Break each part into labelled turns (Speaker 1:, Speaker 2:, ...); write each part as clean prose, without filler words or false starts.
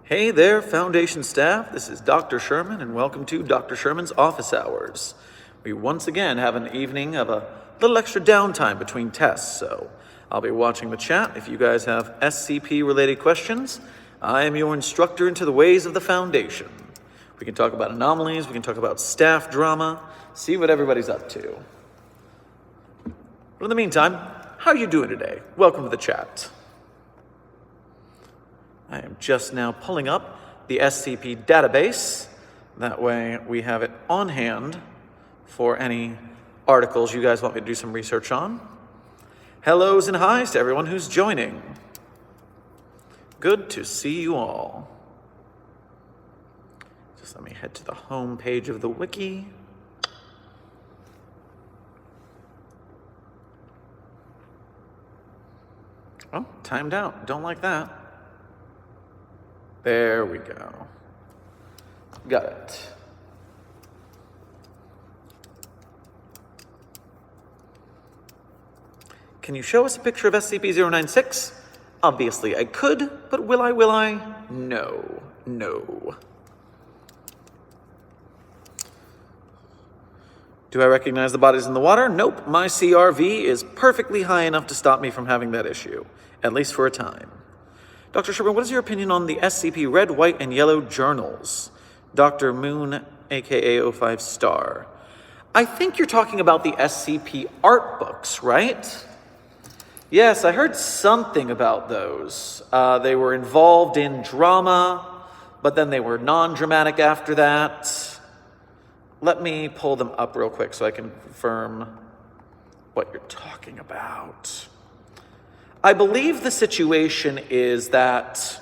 Speaker 1: Hey there, Foundation staff. This is Dr. Sherman, and welcome to Dr. Sherman's Office Hours. We once again have an evening of a little extra downtime between tests, so I'll be watching the chat. If you guys have SCP-related questions, I am your instructor into the ways of the Foundation. We can talk about anomalies, we can talk about staff drama, see what everybody's up to. But in the meantime, how are you doing today? Welcome to the chat. I am just now pulling up the SCP database. That way we have it on hand for any articles you guys want me to do some research on. Hellos and highs to everyone who's joining. Good to see you all. Just let me head to the home page of the Wiki. Oh, timed out. Don't like that. There we go. Got it. Can you show us a picture of SCP-096? Obviously I could, but will I? No. Do I recognize the bodies in the water? Nope. My CRV is perfectly high enough to stop me from having that issue, at least for a time. Dr. Sherman, what is your opinion on the SCP Red, White, and Yellow journals? Dr. Moon, aka 05 Star. I think you're talking about the SCP art books, right? Yes, I heard something about those. They were involved in drama, but then they were non-dramatic after that. Let me pull them up real quick so I can confirm what you're talking about. I believe the situation is that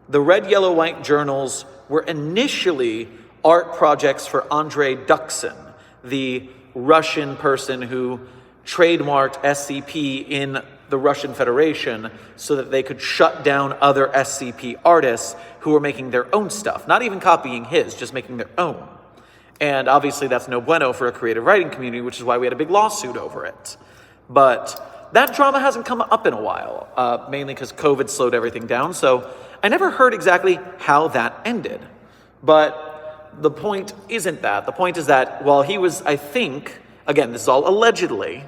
Speaker 1: the Red, Yellow, White journals were initially art projects for Andrei Duksin, the Russian person who trademarked SCP in the Russian Federation so that they could shut down other SCP artists who were making their own stuff, not even copying his, just making their own. And obviously that's no bueno for a creative writing community, which is why we had a big lawsuit over it. But that drama hasn't come up in a while, mainly because COVID slowed everything down, so I never heard exactly how that ended. But the point isn't that. The point is that while he was, I think, again, this is all allegedly,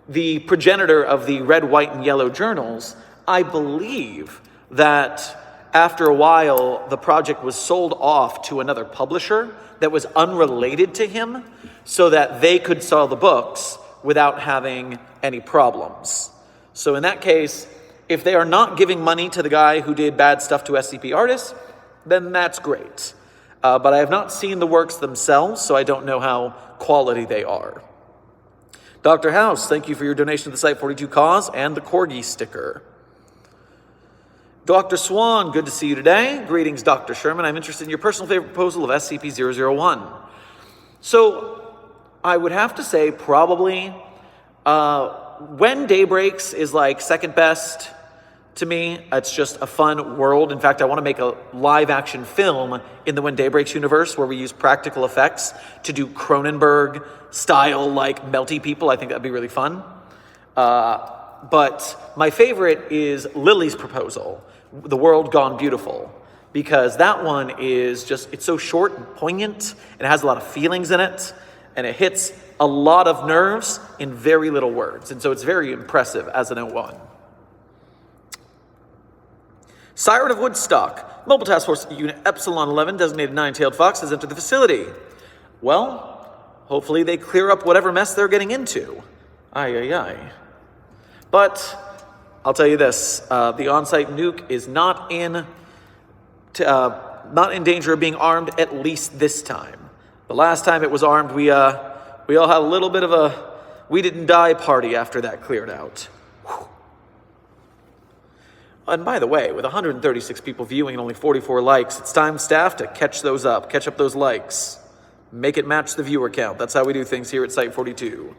Speaker 1: the progenitor of the Red, White, and Yellow journals, I believe that after a while, the project was sold off to another publisher that was unrelated to him so that they could sell the books without having any problems. So in that case, if they are not giving money to the guy who did bad stuff to SCP artists, then that's great. But I have not seen the works themselves, so I don't know how quality they are. Dr. House, thank you for your donation to the Site42 cause and the Corgi sticker. Dr. Swan, good to see you today. Greetings, Dr. Sherman. I'm interested in your personal favorite proposal of SCP-001. So I would have to say probably When Day Breaks is like second best to me. It's just a fun world. In fact, I want to make a live action film in the When Day Breaks universe where we use practical effects to do Cronenberg style like melty people. I think that'd be really fun. But my favorite is Lily's proposal, The World Gone Beautiful, because that one is just, it's so short and poignant, and it has a lot of feelings in it, and it hits a lot of nerves in very little words. And so it's very impressive as an O1. Siren of Woodstock, Mobile Task Force Unit Epsilon 11, designated Nine-Tailed Fox, has entered the facility. Well, hopefully they clear up whatever mess they're getting into. Aye. But I'll tell you this, the on-site nuke is not in danger of being armed, at least this time. The last time it was armed, we all had a little bit of a we didn't die party after that cleared out. Whew. And by the way, with 136 people viewing and only 44 likes, it's time, staff, to catch up those likes. Make it match the viewer count. That's how we do things here at Site42.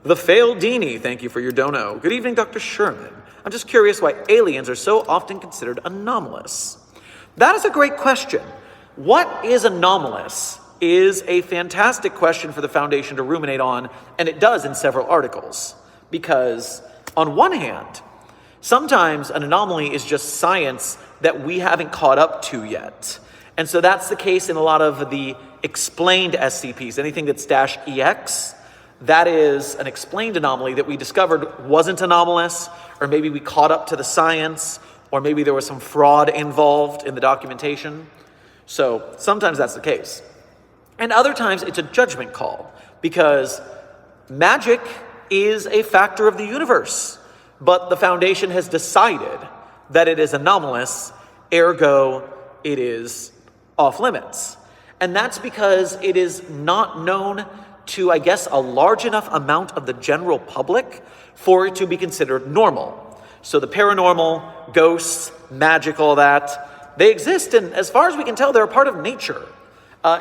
Speaker 1: The Failed Dini, thank you for your dono. Good evening, Dr. Sherman. I'm just curious why aliens are so often considered anomalous. That is a great question. What is anomalous is a fantastic question for the Foundation to ruminate on, and it does in several articles. Because on one hand, Sometimes an anomaly is just science that we haven't caught up to yet. And so that's the case in a lot of the explained SCPs. Anything that's -EX, that is an explained anomaly that we discovered wasn't anomalous, or maybe we caught up to the science, or maybe there was some fraud involved in the documentation. So sometimes that's the case. And other times it's a judgment call, because magic is a factor of the universe, but the Foundation has decided that it is anomalous, ergo it is off limits. And that's because it is not known to, I guess, a large enough amount of the general public for it to be considered normal. So the paranormal, ghosts, magic, all that, they exist, and as far as we can tell, they're a part of nature.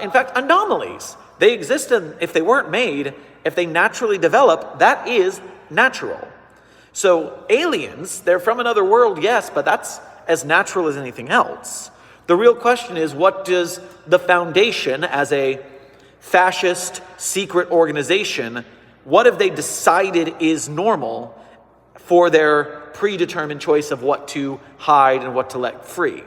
Speaker 1: In fact, anomalies, they exist, and if they weren't made, if they naturally develop, that is natural. So aliens, they're from another world, yes, but that's as natural as anything else. The real question is, what does the Foundation, as a fascist secret organization, what have they decided is normal for their predetermined choice of what to hide and what to let free?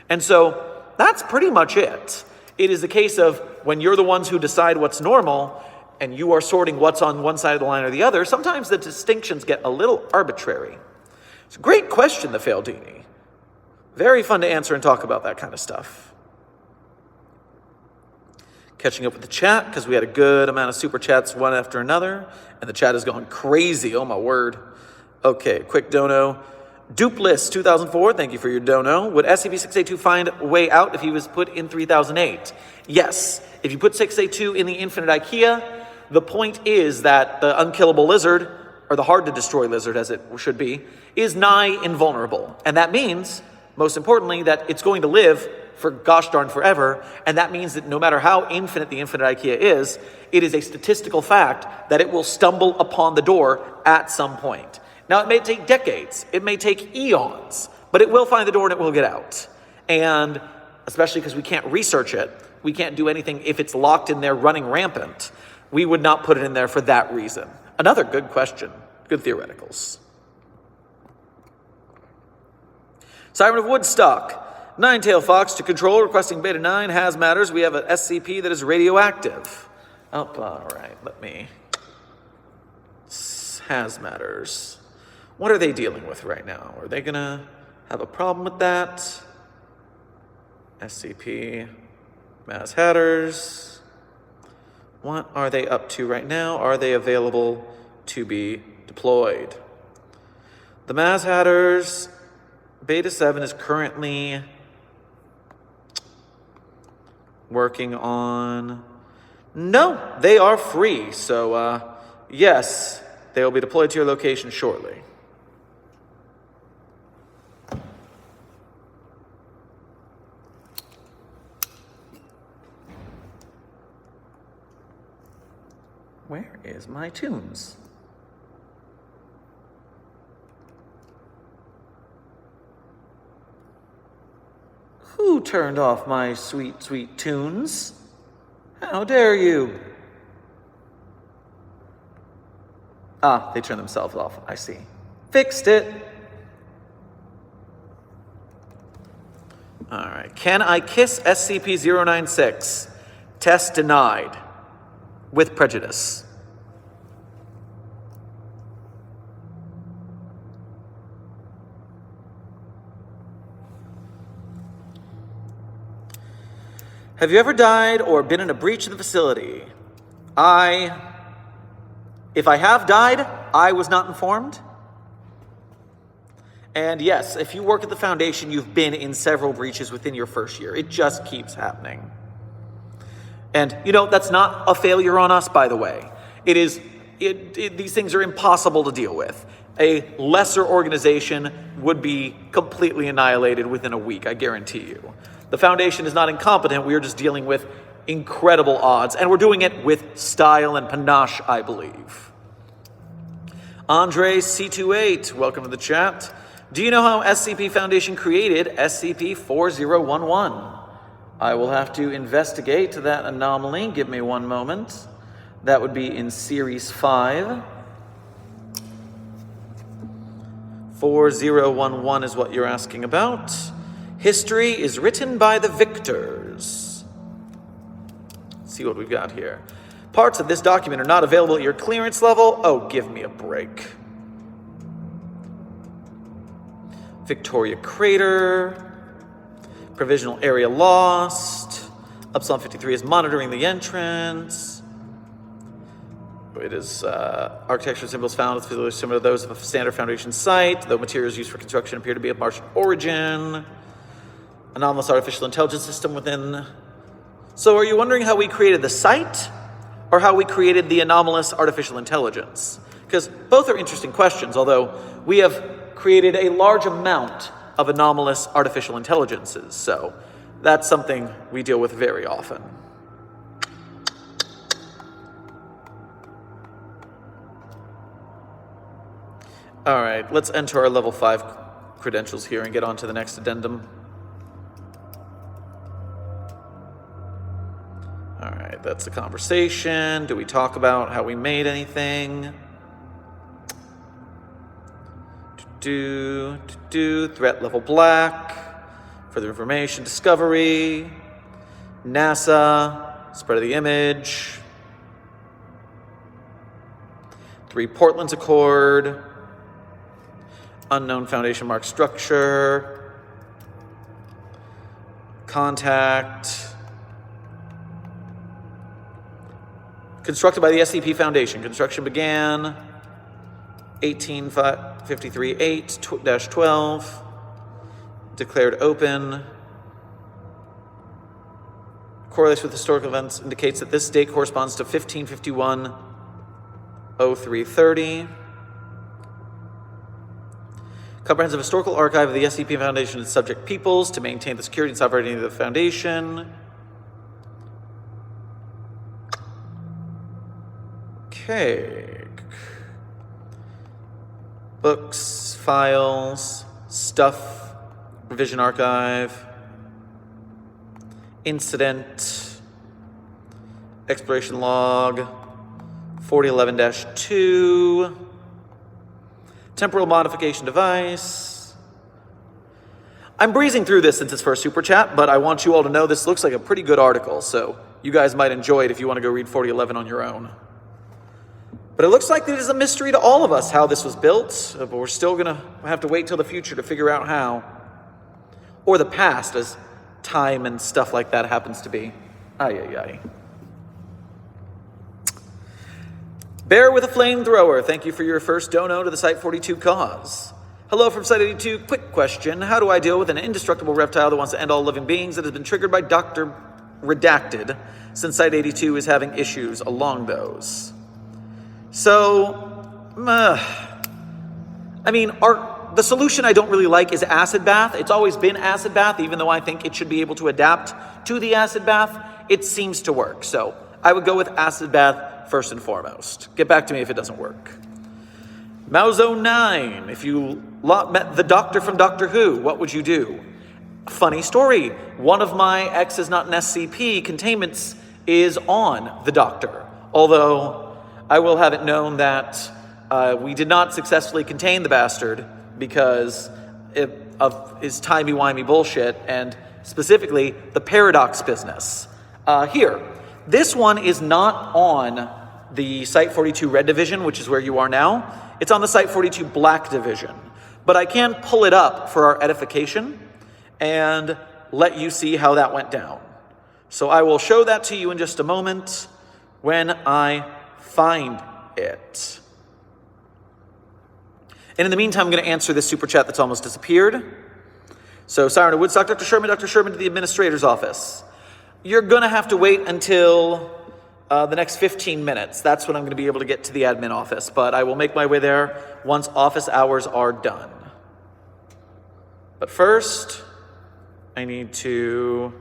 Speaker 1: And so that's pretty much it. It is a case of when you're the ones who decide what's normal and you are sorting what's on one side of the line or the other, sometimes the distinctions get a little arbitrary. It's a great question, the Faldini. Very fun to answer and talk about that kind of stuff. Catching up with the chat, because we had a good amount of super chats one after another, and the chat is going crazy, oh my word. Okay, quick dono. Dupless 2004, thank you for your dono. Would SCP-682 find a way out if he was put in 3008? Yes. If you put 682 in the Infinite IKEA, the point is that the unkillable lizard, or the hard-to-destroy lizard as it should be, is nigh invulnerable. And that means, most importantly, that it's going to live for gosh darn forever, and that means that no matter how infinite the Infinite IKEA is, it is a statistical fact that it will stumble upon the door at some point. Now, it may take decades, it may take eons, but it will find the door and it will get out. And especially because we can't research it, we can't do anything if it's locked in there running rampant. We would not put it in there for that reason. Another good question, good theoreticals. Siren of Woodstock. Nine-tailed fox to control, requesting Beta 9 has matters. We have an SCP that is radioactive. Oh, all right, let me. Has matters. What are they dealing with right now? Are they gonna have a problem with that? SCP, Maz Hatters. What are they up to right now? Are they available to be deployed? The Maz Hatters, Beta 7 is currently working on... No, they are free. So, yes, they will be deployed to your location shortly. Where is my tunes? Who turned off my sweet, sweet tunes? How dare you? Ah, they turned themselves off. I see. Fixed it. All right. Can I kiss SCP-096? Test denied. With prejudice. Have you ever died or been in a breach of the facility? If I have died, I was not informed. And yes, if you work at the Foundation, you've been in several breaches within your first year. It just keeps happening. And, you know, that's not a failure on us, by the way. These things are impossible to deal with. A lesser organization would be completely annihilated within a week, I guarantee you. The Foundation is not incompetent. We are just dealing with incredible odds, and we're doing it with style and panache, I believe. Andre C28, welcome to the chat. Do you know how SCP Foundation created SCP-4011? I will have to investigate that anomaly. Give me one moment. That would be in Series 5. 4011 is what you're asking about. History is written by the victors. Let's see what we've got here. Parts of this document are not available at your clearance level. Oh, give me a break. Victoria Crater. Provisional area lost. Upsilon 53 is monitoring the entrance. It is architectural symbols found with physically similar to those of a standard Foundation site, though materials used for construction appear to be of Martian origin. Anomalous artificial intelligence system within. So are you wondering how we created the site or how we created the anomalous artificial intelligence? Because both are interesting questions, although we have created a large amount of anomalous artificial intelligences. So that's something we deal with very often. All right, let's enter our level 5 credentials here and get on to the next addendum. All right, that's the conversation. Do we talk about how we made anything? Threat level black. Further information, discovery. NASA, spread of the image. 3 Portland's Accord. Unknown Foundation mark structure. Contact. Constructed by the SCP Foundation. Construction began 1853-8-12. Declared open. Correlation with historical events indicates that this date corresponds to 1551-0330. Comprehensive historical archive of the SCP Foundation and subject peoples to maintain the security and sovereignty of the Foundation. Okay. Books, files, stuff, revision archive, incident, exploration log, 4011-2, temporal modification device. I'm breezing through this since it's first super chat, but I want you all to know this looks like a pretty good article, so you guys might enjoy it if you want to go read 4011 on your own. But it looks like it is a mystery to all of us how this was built, but we're still going to have to wait till the future to figure out how. Or the past, as time and stuff like that happens to be. Ay, ay, ay. Bear with a flamethrower. Thank you for your first dono to the Site 42 cause. Hello from Site 82. Quick question. How do I deal with an indestructible reptile that wants to end all living beings that has been triggered by Dr. Redacted, since Site 82 is having issues along those? So, the solution I don't really like is acid bath. It's always been acid bath, even though I think it should be able to adapt to the acid bath. It seems to work. So I would go with acid bath first and foremost. Get back to me if it doesn't work. Mauzo9, if you met the Doctor from Doctor Who, what would you do? Funny story. One of my exes, not an SCP, Containments, is on the Doctor. Although I will have it known that we did not successfully contain the bastard because of his timey-wimey bullshit, and specifically the paradox business. Here, this one is not on the Site 42 Red Division, which is where you are now. It's on the Site 42 Black Division. But I can pull it up for our edification and let you see how that went down. So I will show that to you in just a moment when I find it. And in the meantime, I'm going to answer this super chat that's almost disappeared. So, Siren of Woodstock, Dr. Sherman to the administrator's office. You're going to have to wait until the next 15 minutes. That's when I'm going to be able to get to the admin office. But I will make my way there once office hours are done. But first, I need to...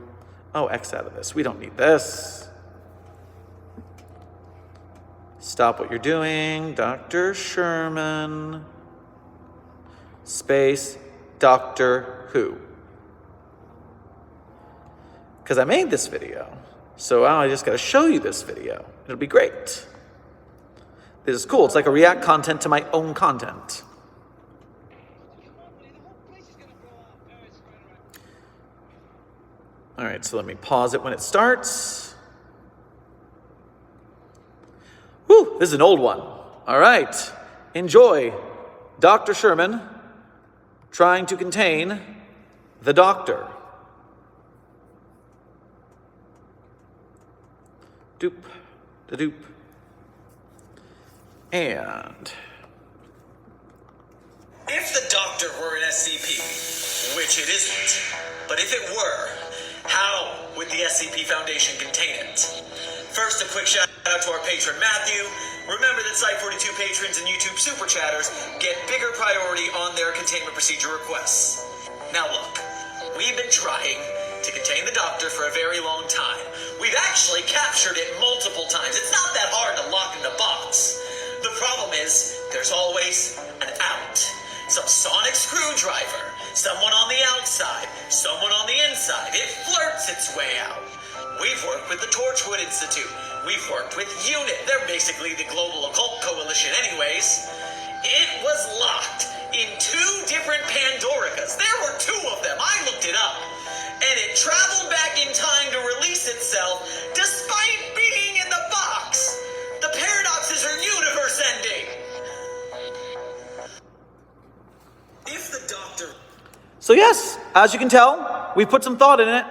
Speaker 1: X out of this. We don't need this. Stop what you're doing. Dr. Sherman. Space. Doctor Who. Because I made this video. So I just got to show you this video. It'll be great. This is cool. It's like a React content to my own content. All right, so let me pause it when it starts. Whew, this is an old one. All right, enjoy Dr. Sherman trying to contain the Doctor. Doop, da doop. And
Speaker 2: if the Doctor were an SCP, which it isn't, but if it were, how would the SCP Foundation contain it? First, a quick shout out to our patron Matthew. Remember that Site42 patrons and YouTube super chatters get bigger priority on their containment procedure requests. Now look, we've been trying to contain the Doctor for a very long time. We've actually captured it multiple times. It's not that hard to lock in the box. The problem is, there's always an out. Some sonic screwdriver, someone on the outside, someone on the inside. It flirts its way out. We've worked with the Torchwood Institute. We've worked with UNIT. They're basically the Global Occult Coalition anyways. It was locked in 2 different Pandoricas. There were 2 of them. I looked it up. And it traveled back in time to release itself despite being in the box. The paradoxes are universe ending. If the Doctor...
Speaker 1: so yes, as you can tell, we put some thought in it.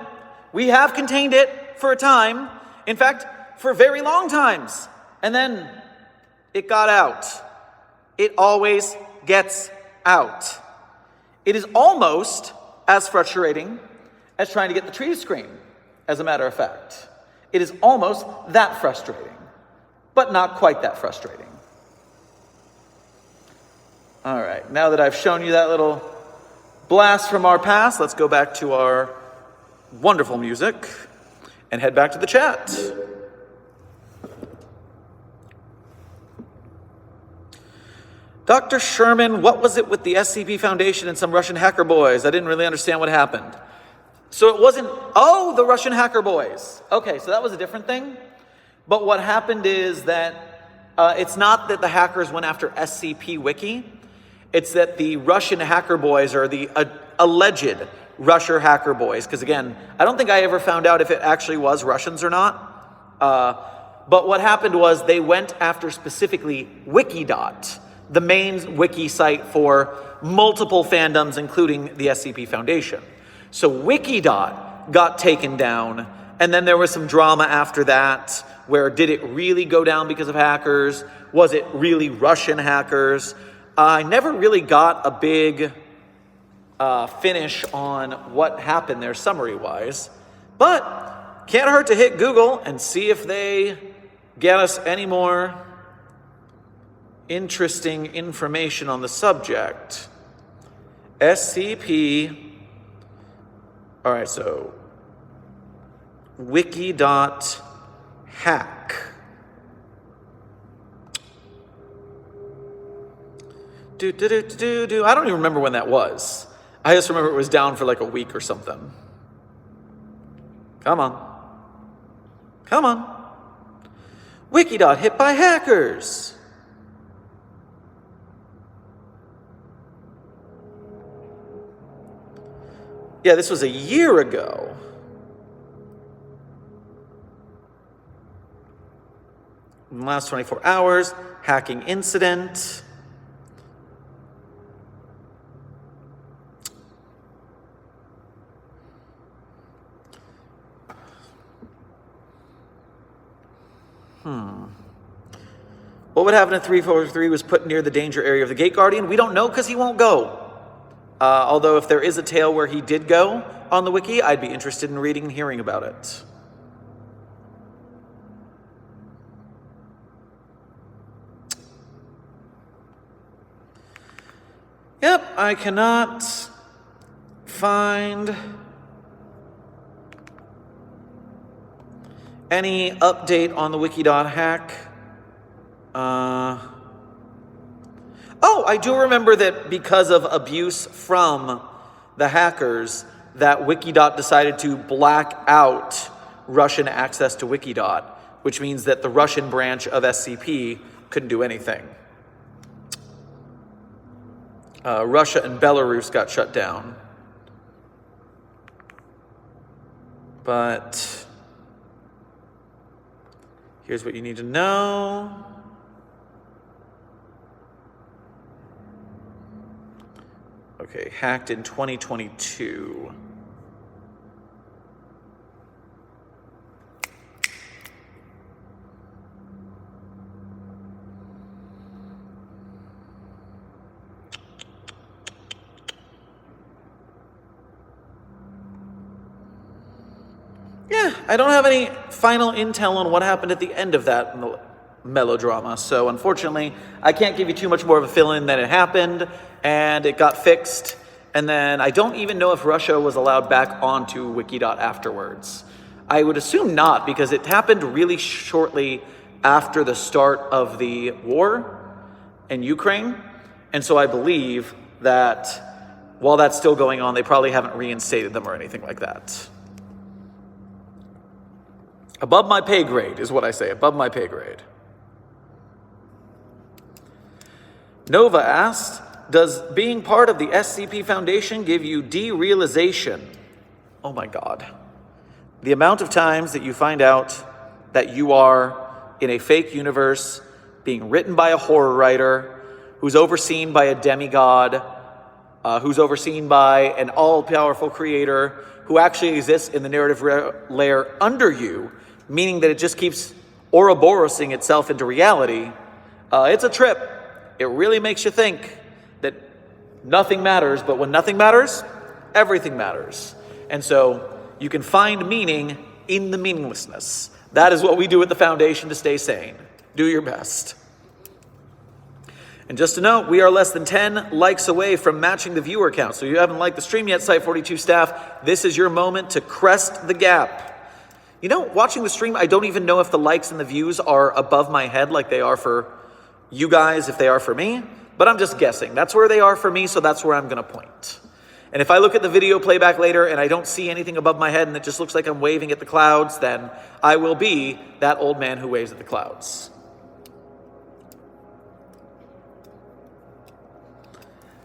Speaker 1: We have contained it for a time. In fact, for very long times. And then it got out. It always gets out. It is almost as frustrating as trying to get the tree to scream, as a matter of fact. It is almost that frustrating, but not quite that frustrating. All right, now that I've shown you that little blast from our past, let's go back to our wonderful music and head back to the chat. Dr. Sherman, what was it with the SCP Foundation and some Russian hacker boys? I didn't really understand what happened. So it wasn't, oh, the Russian hacker boys. Okay, so that was a different thing. But what happened is that it's not that the hackers went after SCP Wiki. It's that the Russian hacker boys are the alleged Russian hacker boys. Because again, I don't think I ever found out if it actually was Russians or not. But what happened was they went after specifically Wikidot, the main wiki site for multiple fandoms, including the SCP Foundation. So Wikidot got taken down, and then there was some drama after that, where did it really go down because of hackers? Was it really Russian hackers? I never really got a big finish on what happened there summary-wise, but can't hurt to hit Google and see if they get us any more interesting information on the subject. SCP... all right, so wiki.hack. I don't even remember when that was. I just remember it was down for like a week or something. Come on. Come on. Wikidot hit by hackers. Yeah, this was a year ago. In the last 24 hours, hacking incident. What would happen if 343 was put near the danger area of the Gate Guardian? We don't know because he won't go. Although if there is a tale where he did go on the wiki, I'd be interested in reading and hearing about it. Yep, I cannot find any update on the wiki.hack. Oh, I do remember that because of abuse from the hackers, that Wikidot decided to black out Russian access to Wikidot, which means that the Russian branch of SCP couldn't do anything. Russia and Belarus got shut down. But here's what you need to know. Okay, hacked in 2022. Yeah, I don't have any final intel on what happened at the end of that melodrama, so unfortunately, I can't give you too much more of a fill-in than it happened, and it got fixed, and then I don't even know if Russia was allowed back onto Wiki afterwards. I would assume not, because it happened really shortly after the start of the war in Ukraine, and so I believe that while that's still going on, they probably haven't reinstated them or anything like that. Above my pay grade is what I say, above my pay grade. Nova asked, does being part of the SCP Foundation give you derealization? Oh my God. The amount of times that you find out that you are in a fake universe being written by a horror writer who's overseen by a demigod, who's overseen by an all-powerful creator who actually exists in the narrative layer under you, meaning that it just keeps Ouroborosing itself into reality, it's a trip. It really makes you think that nothing matters, but when nothing matters, everything matters. And so you can find meaning in the meaninglessness. That is what we do at the Foundation to stay sane. Do your best. And just to note, we are less than 10 likes away from matching the viewer count. So if you haven't liked the stream yet, Site42 staff, this is your moment to crest the gap. You know, watching the stream, I don't even know if the likes and the views are above my head like they are for you guys, if they are for me, but I'm just guessing. That's where they are for me, so that's where I'm going to point. And if I look at the video playback later and I don't see anything above my head and it just looks like I'm waving at the clouds, then I will be that old man who waves at the clouds.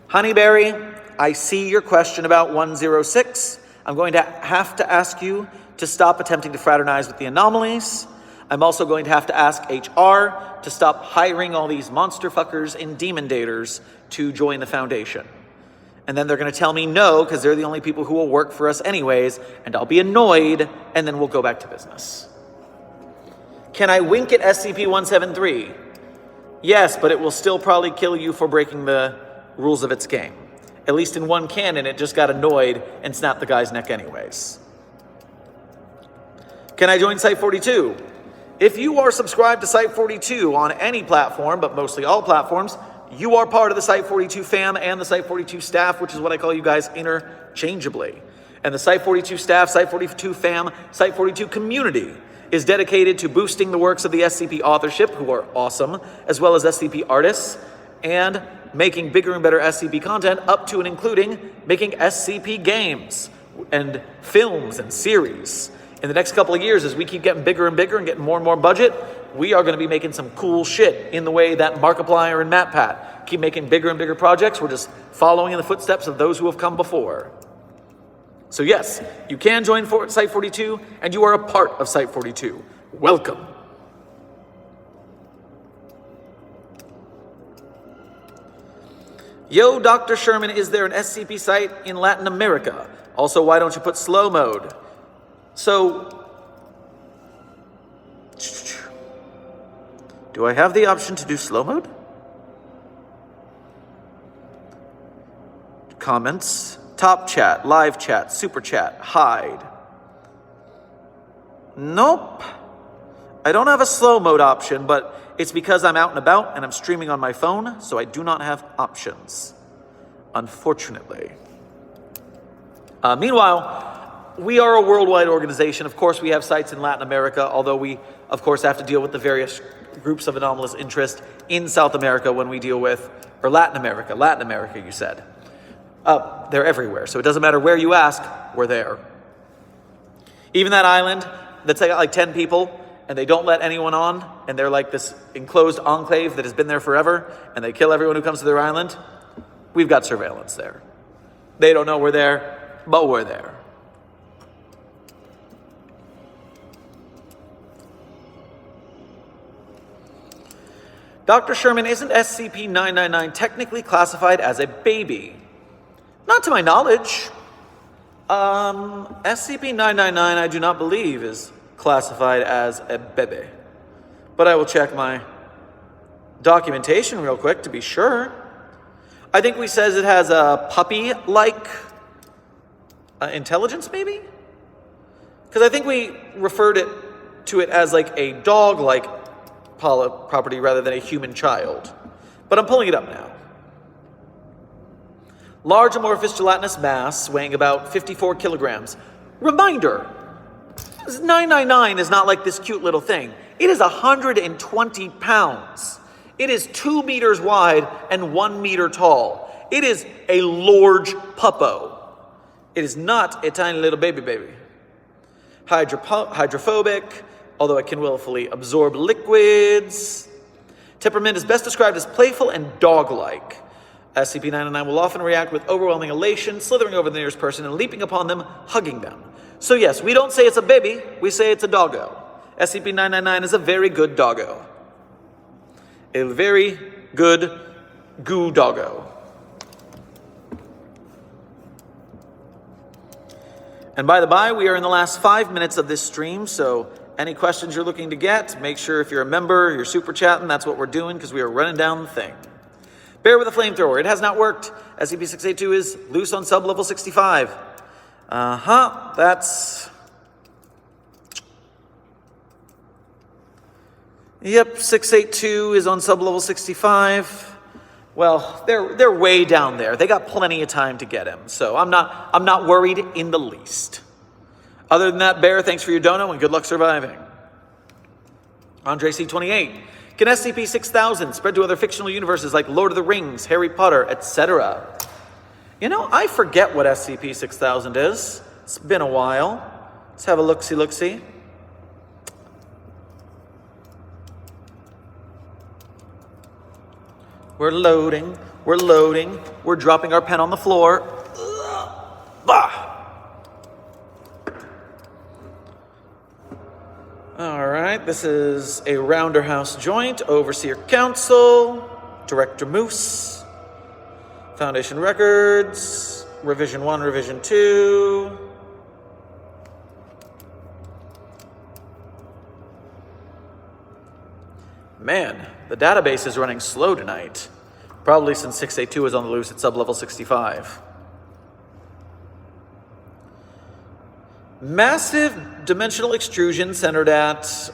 Speaker 1: Honeyberry, I see your question about 106. I'm going to have to ask you to stop attempting to fraternize with the Anomalies. I'm also going to have to ask HR to stop hiring all these monster fuckers and demon daters to join the Foundation. And then they're going to tell me no, because they're the only people who will work for us anyways, and I'll be annoyed, and then we'll go back to business. Can I wink at SCP-173? Yes, but it will still probably kill you for breaking the rules of its game. At least in one canon, it just got annoyed and snapped the guy's neck anyways. Can I join Site42? If you are subscribed to Site42 on any platform, but mostly all platforms, you are part of the Site42 fam and the Site42 staff, which is what I call you guys interchangeably. And the Site42 staff, Site42 fam, Site42 community is dedicated to boosting the works of the SCP authorship, who are awesome, as well as SCP artists, and making bigger and better SCP content up to and including making SCP games and films and series. In the next couple of years, as we keep getting bigger and bigger and getting more and more budget, we are going to be making some cool shit in the way that Markiplier and MatPat keep making bigger and bigger projects. We're just following in the footsteps of those who have come before. So yes, you can join Site42, and you are a part of Site42. Welcome. Yo, Dr. Sherman, is there an SCP site in Latin America? Also, why don't you put slow mode? So, do I have the option to do slow mode? Comments, top chat, live chat, super chat, hide. Nope. I don't have a slow mode option, but it's because I'm out and about and I'm streaming on my phone, so I do not have options, unfortunately. Meanwhile, we are a worldwide organization. Of course, we have sites in Latin America, although we, of course, have to deal with the various groups of anomalous interest in South America when we deal with, or Latin America, you said. They're everywhere, so it doesn't matter where you ask, we're there. Even that island that's got like 10 people, and they don't let anyone on, and they're like this enclosed enclave that has been there forever, and they kill everyone who comes to their island, we've got surveillance there. They don't know we're there, but we're there. Dr. Sherman, isn't SCP-999 technically classified as a baby? Not to my knowledge. SCP-999 I do not believe is classified as a baby. But I will check my documentation real quick to be sure. I think we says it has a puppy-like intelligence, maybe? Because I think we referred to it as like a dog-like property rather than a human child. But I'm pulling it up now. Large amorphous gelatinous mass weighing about 54 kilograms. Reminder, 999 is not like this cute little thing. It is 120 pounds. It is 2 meters wide and 1 meter tall. It is a large puppo. It is not a tiny little baby. Hydrophobic, although it can willfully absorb liquids. Temperament is best described as playful and dog-like. SCP-999 will often react with overwhelming elation, slithering over the nearest person and leaping upon them, hugging them. So yes, we don't say it's a baby, we say it's a doggo. SCP-999 is a very good doggo. A very good goo doggo. And by the by, we are in the last 5 minutes of this stream, so any questions you're looking to get, make sure if you're a member, you're super chatting, that's what we're doing, because we are running down the thing. Bear with a flamethrower. It has not worked. SCP-682 is loose on sub-level 65. That's... Yep, 682 is on sub-level 65. Well, they're way down there. They got plenty of time to get him, so I'm not worried in the least. Other than that, Bear, thanks for your dono and good luck surviving. Andre C28. Can SCP-6000 spread to other fictional universes like Lord of the Rings, Harry Potter, etc.? You know, I forget what SCP-6000 is. It's been a while. Let's have a look-see. We're loading. We're dropping our pen on the floor. Bah! All right, this is a Rounder House joint, Overseer Council, Director Moose, Foundation Records, Revision 1, Revision 2. Man, the database is running slow tonight. Probably since 682 is on the loose at sub-level 65. Massive dimensional extrusion centered at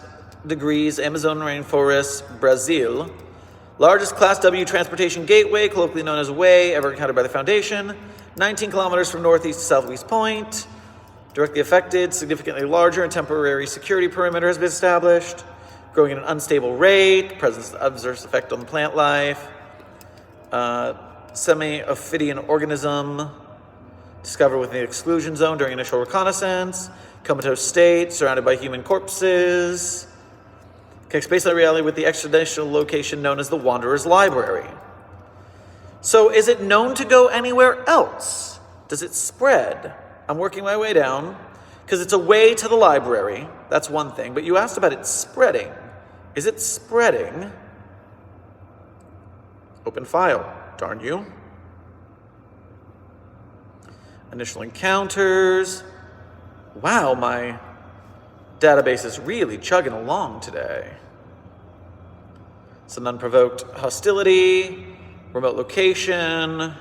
Speaker 1: degrees Amazon rainforest, Brazil. Largest Class W transportation gateway, colloquially known as WAY, ever encountered by the Foundation. 19 kilometers from northeast to southwest point. Directly affected, significantly larger and temporary security perimeter has been established. Growing at an unstable rate, presence of adverse effect on plant life. Semi-ophidian organism discovered within the exclusion zone during initial reconnaissance. Comatose state, surrounded by human corpses. Connects baseline reality with the extraditional location known as the Wanderer's Library. So is it known to go anywhere else? Does it spread? I'm working my way down, because it's a way to the library. That's one thing, but you asked about it spreading. Is it spreading? Open file, darn you. Initial encounters. Wow, my database is really chugging along today. Some unprovoked hostility, remote location.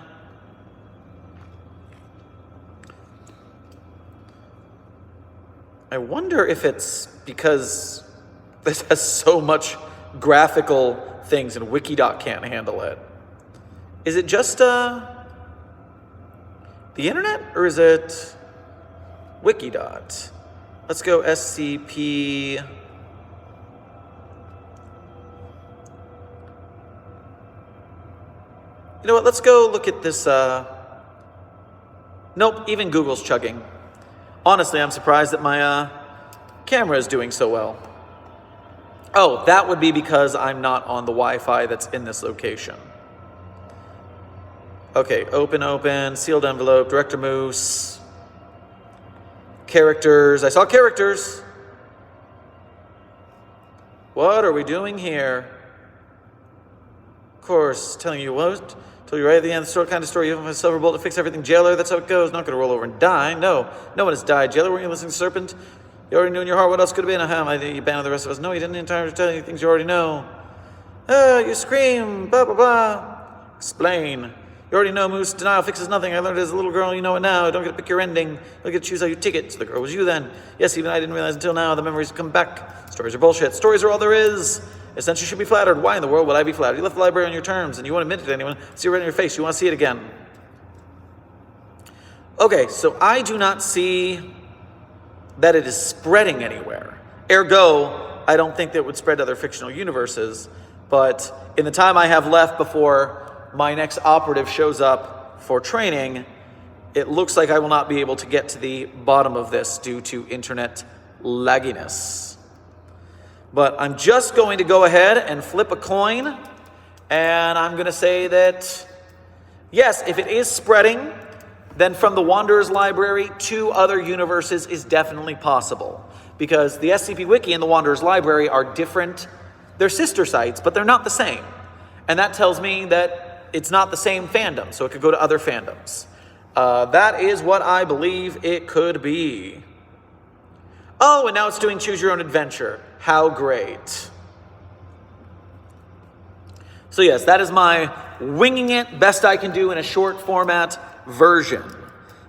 Speaker 1: I wonder if it's because this has so much graphical things and Wikidot can't handle it. Is it just the internet, or is it Wikidot? Let's go SCP. You know what, let's go look at this. Nope, even Google's chugging. Honestly, I'm surprised that my camera is doing so well. Oh, that would be because I'm not on the Wi-Fi that's in this location. Okay, open, sealed envelope, Director Moose. Characters, I saw characters. What are we doing here? Of course, telling you what? Told you right at the end of the story, kind of story. You have a silver bullet to fix everything, jailer. That's how it goes. Not gonna roll over and die. No one has died. Jailer, weren't you listening to Serpent? You already knew in your heart what else could have been. You abandoned the rest of us. No, you didn't entirely tell you things you already know. You scream. Blah, blah, blah. Explain. You already know Moose. Denial fixes nothing. I learned it as a little girl. You know it now. Don't get to pick your ending. You don't get to choose how you take it. So the girl was you then. Yes, even I didn't realize until now. The memories come back. Stories are bullshit. Stories are all there is. Essentially, you should be flattered. Why in the world would I be flattered? You left the library on your terms, and you won't admit it to anyone. See it right in your face. You want to see it again. Okay, so I do not see that it is spreading anywhere. Ergo, I don't think that it would spread to other fictional universes. But in the time I have left before my next operative shows up for training, it looks like I will not be able to get to the bottom of this due to internet lagginess. But I'm just going to go ahead and flip a coin, and I'm going to say that, yes, if it is spreading, then from the Wanderer's Library to other universes is definitely possible. Because the SCP Wiki and the Wanderer's Library are different. They're sister sites, but they're not the same. And that tells me that it's not the same fandom, so it could go to other fandoms. That is what I believe it could be. Oh, and now it's doing Choose Your Own Adventure. How great. So yes, that is my winging it, best I can do in a short format version.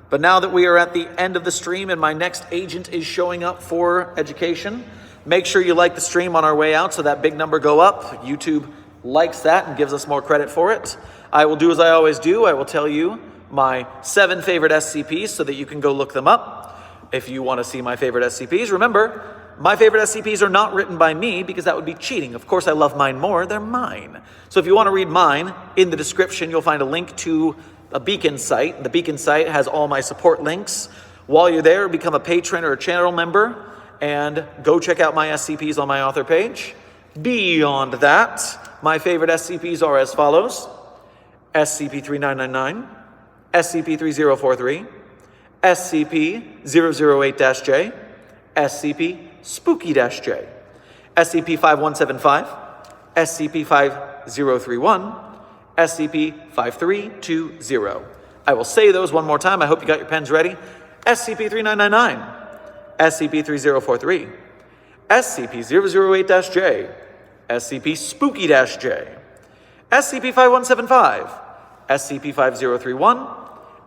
Speaker 1: But now that we are at the end of the stream and my next agent is showing up for education, make sure you like the stream on our way out so that big number go up. YouTube likes that and gives us more credit for it. I will do as I always do. I will tell you my 7 favorite SCPs so that you can go look them up. If you want to see my favorite SCPs, remember, my favorite SCPs are not written by me because that would be cheating. Of course, I love mine more. They're mine. So if you want to read mine, in the description, you'll find a link to a Beacon site. The Beacon site has all my support links. While you're there, become a patron or a channel member and go check out my SCPs on my author page. Beyond that, my favorite SCPs are as follows: SCP-3999, SCP-3043, SCP-008-J, SCP-Spooky-J, SCP-5175, SCP-5031, SCP-5320. I will say those one more time. I hope you got your pens ready. SCP-3999, SCP-3043, SCP-008-J, SCP-Spooky-J, SCP-5175, SCP-5031,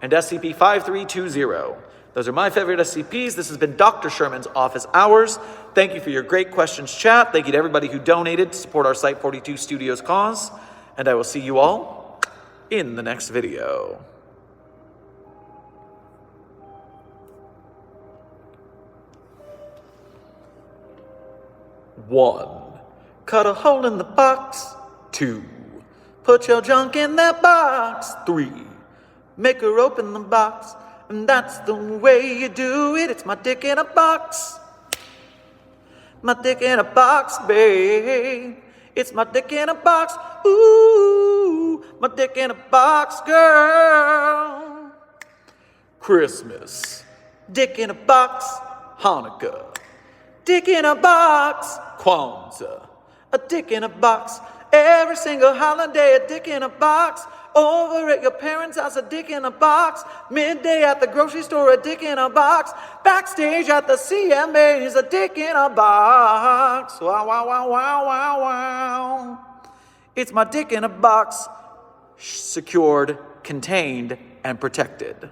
Speaker 1: and SCP-5320. Those are my favorite SCPs. This has been Dr. Sherman's Office Hours. Thank you for your great questions, chat. Thank you to everybody who donated to support our Site 42 Studios cause. And I will see you all in the next video. One, cut a hole in the box. 2, put your junk in that box. 3, make her open the box. And that's the way you do it. It's my dick in a box. My dick in a box, babe. It's my dick in a box. Ooh, my dick in a box, girl. Christmas. Dick in a box. Hanukkah. Dick in a box. Kwanzaa. A dick in a box. Every single holiday, a dick in a box. Over at your parents' house, a dick in a box. Midday at the grocery store, a dick in a box. Backstage at the CMAs, a dick in a box. Wow, wow, wow, wow, wow, wow. It's my dick in a box, secured, contained, and protected.